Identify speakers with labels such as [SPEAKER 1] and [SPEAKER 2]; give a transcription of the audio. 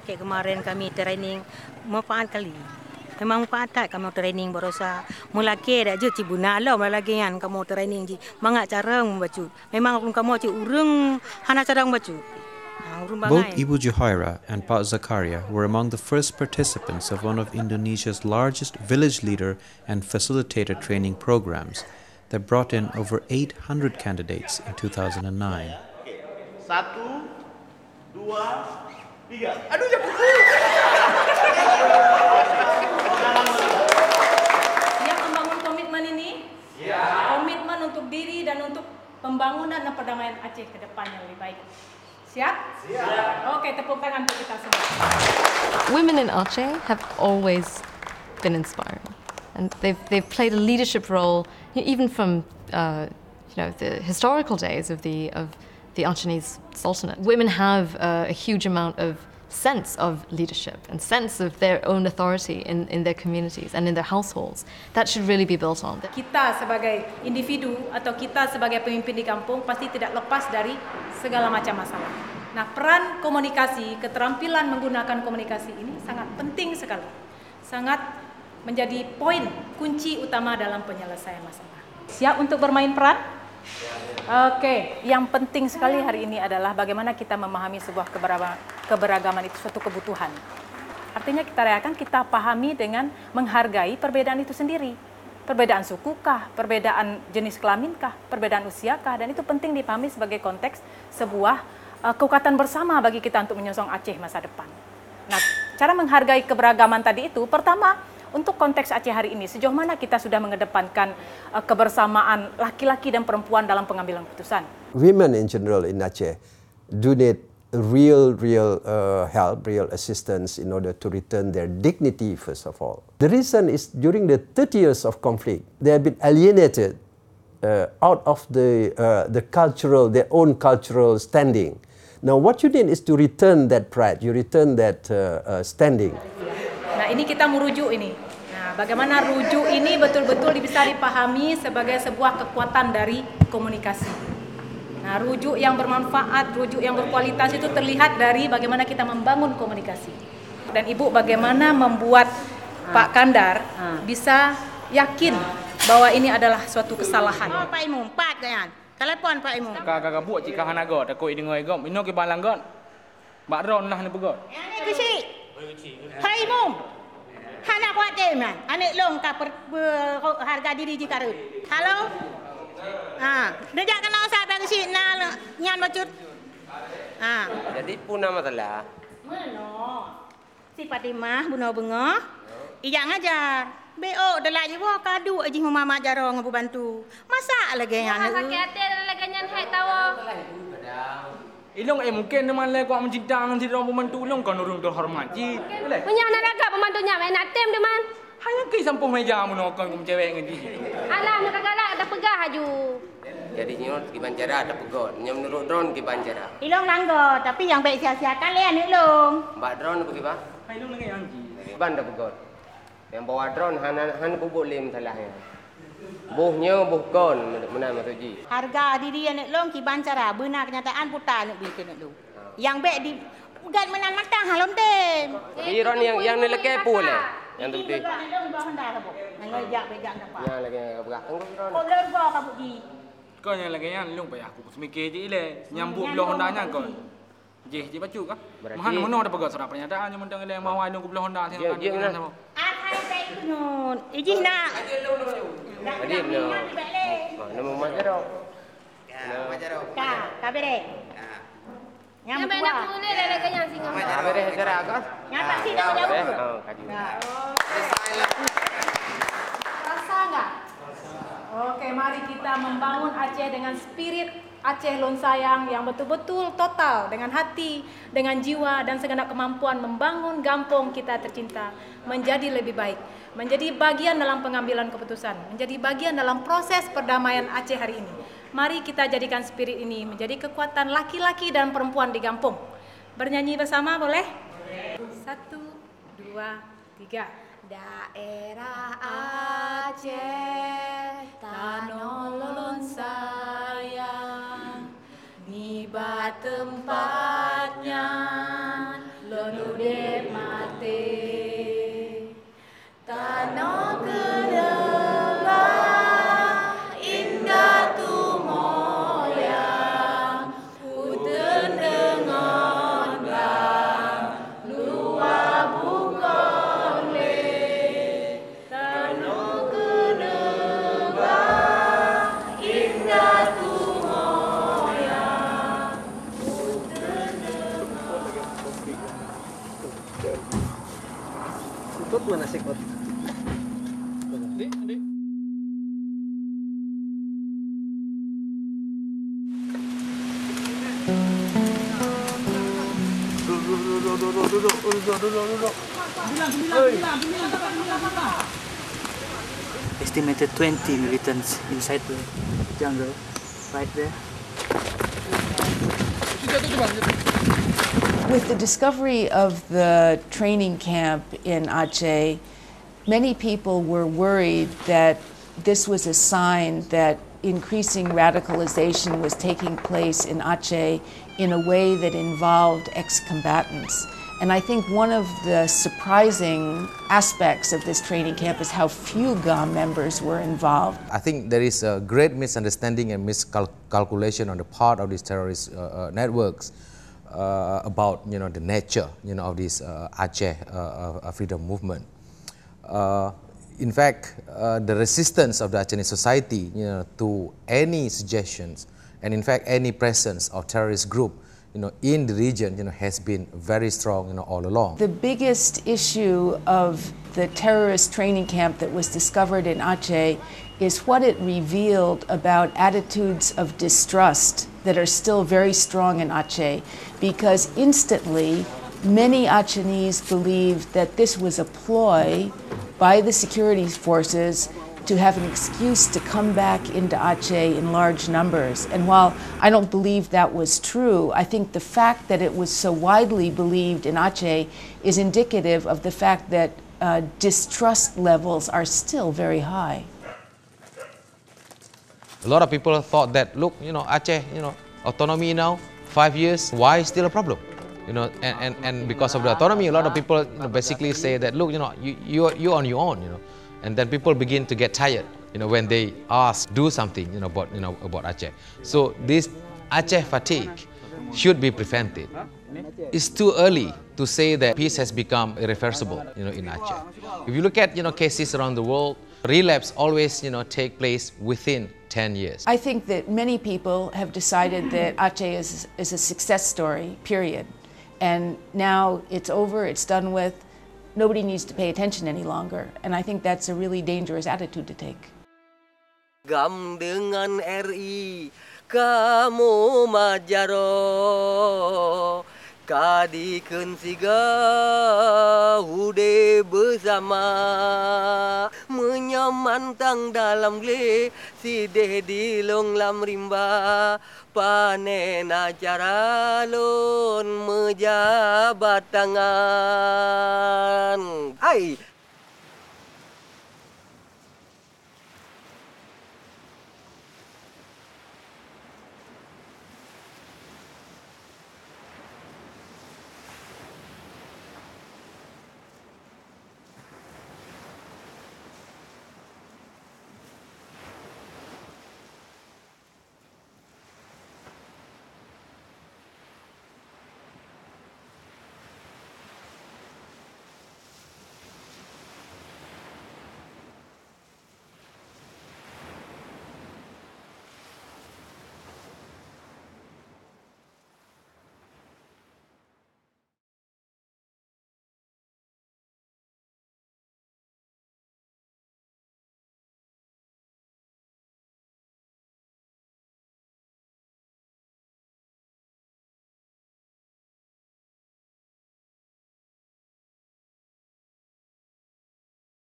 [SPEAKER 1] Aceh kemarin kami training manfaat kali. Memang manfaat tak kamu training berosa. Mula ke dah je cibuna lah lagi kan kamu training ji. Mangak cara membaca. Memang kamu ci urang hana cara membaca.
[SPEAKER 2] Both Ibu Juhaira and Pak Zakaria were among the first participants of one of Indonesia's largest village leader and facilitator training programs that brought in over 800 candidates in 2009.
[SPEAKER 3] Satu, dua, tiga. Aduh, ya pukul!
[SPEAKER 4] Siap membangun komitmen ini? Ya. Komitmen untuk diri dan untuk pembangunan dan perdamaian Aceh ke depan yang lebih baik. Siap? Siap. Oke, tepuk tangan untuk kita semua.
[SPEAKER 5] Women in Aceh have always been inspiring, and they've played a leadership role even from the historical days of the Achenese Sultanate. Women have a huge amount of sense of leadership and sense of their own authority in their communities and in their households. That should really be built on.
[SPEAKER 4] Kita sebagai individu atau kita sebagai pemimpin di kampung pasti tidak lepas dari segala macam masalah. Nah, peran komunikasi, keterampilan menggunakan komunikasi ini sangat penting sekali. Sangat menjadi poin kunci utama dalam penyelesaian masalah. Siap untuk bermain peran? Oke, yang penting sekali hari ini adalah bagaimana kita memahami sebuah keberagaman itu suatu kebutuhan. Artinya kita pahami dengan menghargai perbedaan itu sendiri. Perbedaan sukukah, perbedaan jenis kelaminkah, perbedaan usiakah, dan itu penting dipahami sebagai konteks sebuah kekuatan bersama bagi kita untuk menyongsong Aceh masa depan. Nah, cara menghargai keberagaman tadi itu, pertama, untuk konteks Aceh hari ini, sejauh mana kita sudah mengedepankan kebersamaan laki-laki dan perempuan dalam pengambilan keputusan?
[SPEAKER 6] Women in general in Aceh do need real help, real assistance in order to return their dignity first of all. The reason is during the 30 years of conflict, they have been alienated out of their own cultural standing. Now what you need is to return that pride, you return that standing.
[SPEAKER 4] Nah, ini kita merujuk ini. Nah, bagaimana rujuk ini betul-betul bisa dipahami sebagai sebuah kekuatan dari komunikasi. Nah, rujuk yang bermanfaat, rujuk yang berkualitas itu terlihat dari bagaimana kita membangun komunikasi. Dan Ibu bagaimana membuat Pak Kandar bisa yakin bahwa ini adalah suatu kesalahan.
[SPEAKER 1] Oh, Pak Imum, Pak kan. Telepon Pak Imum.
[SPEAKER 7] Kakak buat jika hanagot, aku dengar igam. Ino ke balanggot. Bak ron lah ni begot.
[SPEAKER 1] Ini kecil. Pak Imum. Hana buat dia man. Anik long ka harga diri jika rut. Halo? Dia kena usah bagi si nyan macut.
[SPEAKER 8] Jadi punah masalah.
[SPEAKER 1] Mana? Si Fatimah bunuh bengah. Ijak ngajar. BO dalam jiwa kadu aji mama jarong ngapu bantu. Masa lagi yang
[SPEAKER 9] sakit hati lagi nyan hek tawa.
[SPEAKER 7] Ilong mungkin teman le kau mencinta dengan si orang pembantu ilong kan orang terhormat ji.
[SPEAKER 9] Punya anak agak pembantunya main atem teman.
[SPEAKER 7] Hanya ke sampung meja menokong kum cewek dengan ji.
[SPEAKER 9] Alah nak galak ada pegah aju.
[SPEAKER 8] Jadi nyot di Banjara ada pegot, nyom nurut drone di Banjara.
[SPEAKER 1] Ilong langgar, tapi yang baik sia-siakan le anik long.
[SPEAKER 8] Mbak drone pergi ba?
[SPEAKER 7] Ilong lagi yang ji.
[SPEAKER 8] Ban ada pegot. Yang bawa drone han bubuk lim salahnya. Buhnya buhkon mana matuji.
[SPEAKER 1] Harga diri anak long ki Bancara benar kenyataan putar nak bikin nak lu. Yang baik di gad menang matang halom dem.
[SPEAKER 8] Iron yang ni leke pula. Yang tu tu.
[SPEAKER 1] Long bawa hendak apa? Ngai jak bejak apa?
[SPEAKER 8] Yang lagi berah tengok drone.
[SPEAKER 1] Kau lerba kamu di.
[SPEAKER 7] Kau yang lagi yang ilong payah aku semikir je ile nyambuk belah hondanya kau. Je bacu kah? Mahan mana ada pegot surat pernyataan yang mentang ile yang bawa ilong belah honda sini kan.
[SPEAKER 8] Je mana?
[SPEAKER 1] Atai baik nun. Ijih nak.
[SPEAKER 8] Jadi no. Nama Majaro.
[SPEAKER 1] Majaro. Ka bere.
[SPEAKER 9] Yang main aku ni lagi yang singa.
[SPEAKER 8] Bere cara kan?
[SPEAKER 1] Yang tak sih dah jauh.
[SPEAKER 8] Oh, kaji.
[SPEAKER 4] Rasa enggak? Oke, mari kita membangun Aceh dengan spirit Aceh Lon Sayang yang betul-betul total dengan hati, dengan jiwa dan segenap kemampuan membangun kampung kita tercinta menjadi lebih baik, menjadi bagian dalam pengambilan keputusan, menjadi bagian dalam proses perdamaian Aceh hari ini. Mari kita jadikan spirit ini menjadi kekuatan laki-laki dan perempuan di kampung. Bernyanyi bersama boleh? 1, 2, 3. Daerah Aceh, tanah lon sayang, nibat tempatnya, lenude
[SPEAKER 10] sikut mana sikut? Duduk.
[SPEAKER 11] Estimated 20 militants inside the jungle, right there.
[SPEAKER 12] With the discovery of the training camp in Aceh, many people were worried that this was a sign that increasing radicalization was taking place in Aceh in a way that involved ex-combatants. And I think one of the surprising aspects of this training camp is how few GAM members were involved.
[SPEAKER 13] I think there is a great misunderstanding and miscalculation on the part of these terrorist networks about the nature of this Aceh freedom movement. In fact, the resistance of the Aceh society to any suggestions and in fact any presence of terrorist group in the region has been very strong all along.
[SPEAKER 12] The biggest issue of the terrorist training camp that was discovered in Aceh is what it revealed about attitudes of distrust that are still very strong in Aceh, because instantly many Acehnese believed that this was a ploy by the security forces to have an excuse to come back into Aceh in large numbers. And while I don't believe that was true, I think the fact that it was so widely believed in Aceh is indicative of the fact that distrust levels are still very high.
[SPEAKER 13] A lot of people thought that, look, Aceh, autonomy now, 5 years, why is still a problem? And because of the autonomy, a lot of people basically say that, look, you're on your own, and then people begin to get tired, when they ask, do something, about Aceh. So this Aceh fatigue should be prevented. It's too early to say that peace has become irreversible, in Aceh. If you look at, cases around the world, relapse always, take place within 10 years.
[SPEAKER 12] I think that many people have decided that Aceh is a success story, period. And now it's over, it's done with. Nobody needs to pay attention any longer. And I think that's a really dangerous attitude to take.
[SPEAKER 14] Gam dengan RI, kamu majaro, kadikeun siga hude bersama, menyamantang dalam gle, si deh dilong lam rimba, panen acara lon mejabat tangan. Hai.